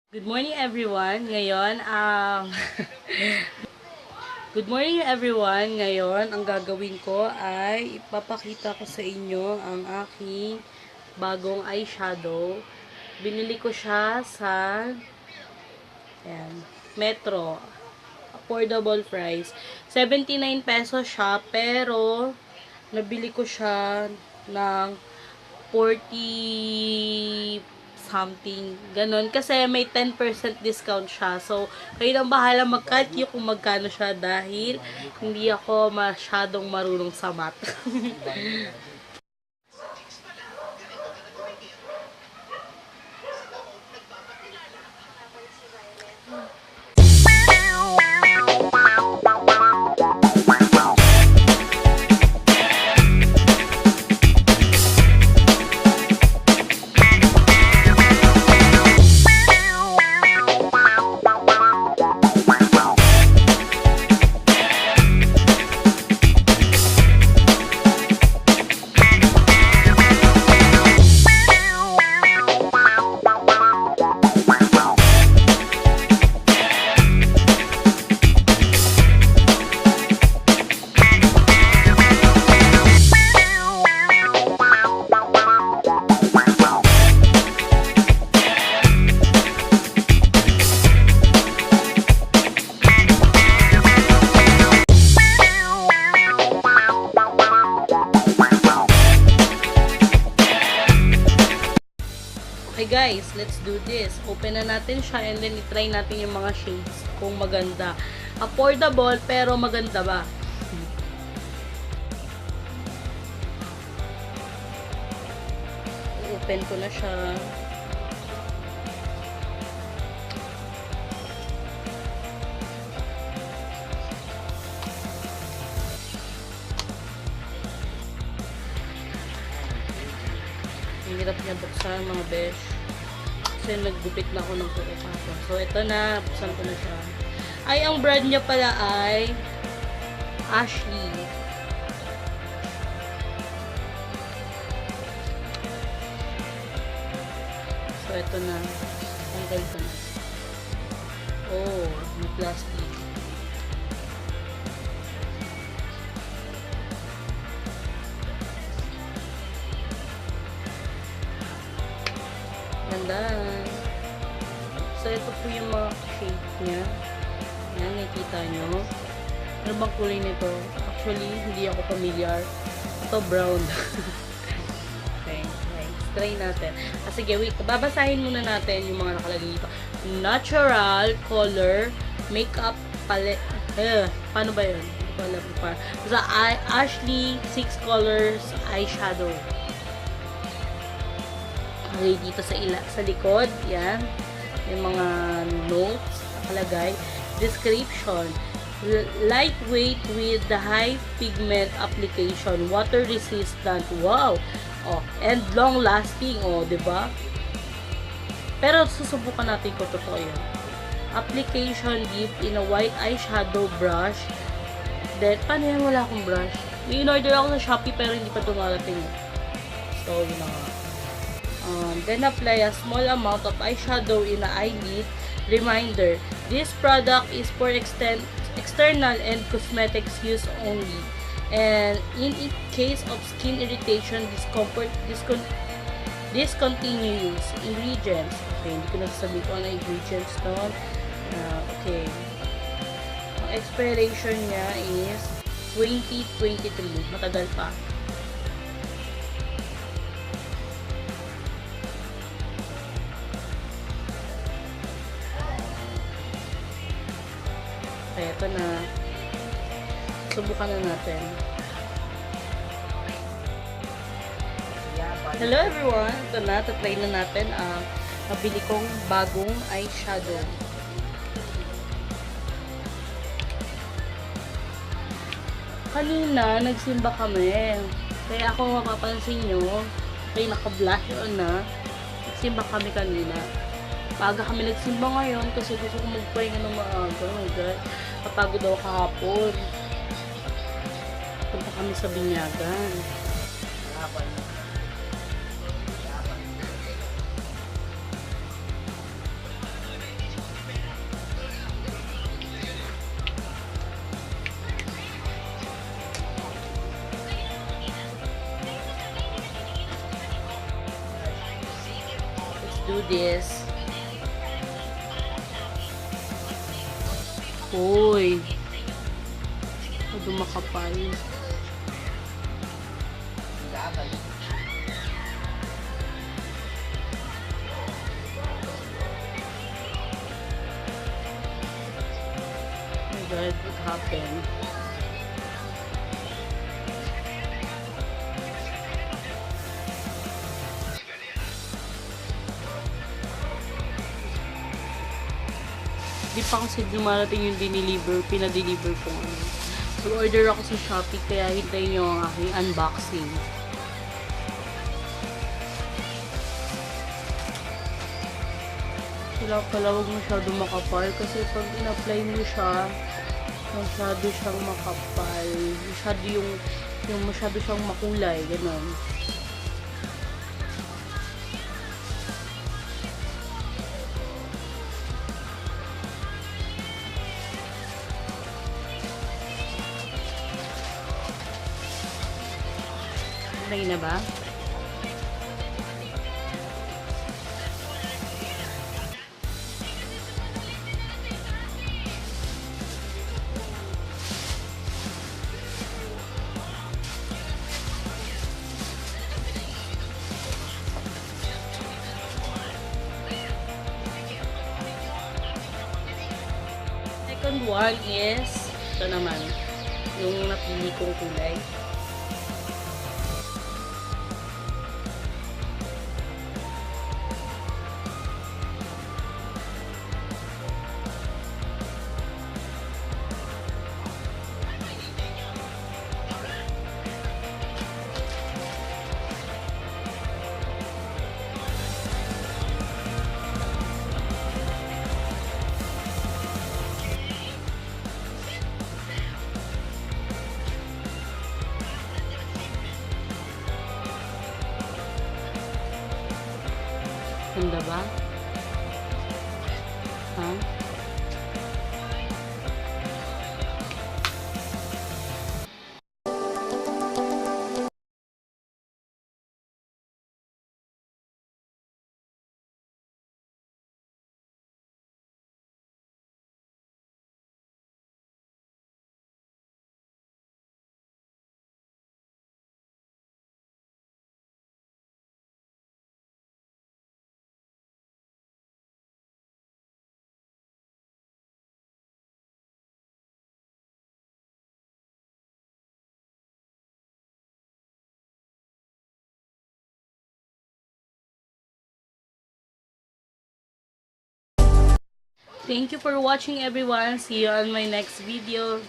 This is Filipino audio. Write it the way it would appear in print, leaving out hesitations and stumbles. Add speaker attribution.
Speaker 1: Good morning everyone. Ngayon, good morning everyone. Ngayon, ang gagawin ko ay ipapakita ko sa inyo ang aking bagong eyeshadow. Binili ko siya sa Metro. Affordable price. 79 pesos siya, pero nabili ko siya ng 40 something, ganun. Kasi may 10% discount siya. So, kayo nang bahala mag-calculate kung magkano siya dahil hindi ako masyadong marunong sa math. Okay guys, let's do this. Open na natin siya and then i-try natin yung mga shades kung maganda. Affordable pero maganda ba? Open ko na siya. Hirap niya buksan mga besh. Kasi naggupit na ako ng kuko kako. So, ito na. Buksan ko na siya. Ay, ang brand niya pala ay Ashley. So, ito na. Tanggal ko na. Oh, may plastic. Ganda. So, ito po yung mga shade niya. Yan, nakikita nyo. Ano bang kulay nito? Actually, hindi ako familiar. Ito, brown. Okay, try natin. Sige, wait. Babasahin muna natin yung mga nakalagay dito. Natural color makeup palette. Paano ba yun? Hindi ko alam pa. Sa Ashley 6 colors eyeshadow. Okay, dito sa likod, yan. Yung mga notes nakalagay. Description. Lightweight with the high pigment application. Water resistant. Wow! Oh, and long lasting. Oh, diba? Pero susubukan natin kung totoo yan. Application deep in a white eyeshadow brush. Then, paano yan? Wala akong brush. In-order ako sa Shopee pero hindi pa dumarating. So, yun na nga. Then apply a small amount of eyeshadow in the eyelid. Reminder, this product is for external and cosmetics use only. And in case of skin irritation, discomfort, discontinue use. Ingredients. Okay, hindi ko nasasabi ko ano ingredients doon. Okay. Ang expiration niya is 2023. Matagal pa. Okay, ito na. Subukan na natin. Hello everyone! Ito na, tatry na natin ang nabili kong bagong eyeshadow. Kanina, nagsimba kami. Kaya ako mapapansin nyo, kaya naka-blush on na. Nagsimba kami kanina. Maaga kami nagsimba ngayon kasi gusto ko magpahinga ng maaga. Oh my God. Kapagod ako kahapon. Punta kami sa binyagan. do this. Hoy. Ado makapal. Oh my God, what happened? Di pa kasi dumarating yung pinadeliver ko ano. Mag-order ako sa Shopee, kaya hintayin nyo ang aking unboxing. Kailangan pala huwag masyado makapal kasi pag in-apply mo siya, masyado siyang makapal. Masyado siyang makulay, gano'n. Lagay na ba? Second one is ito naman, yung napili kong kulay. Ganda ba? Ha? Thank you for watching everyone. See you on my next video.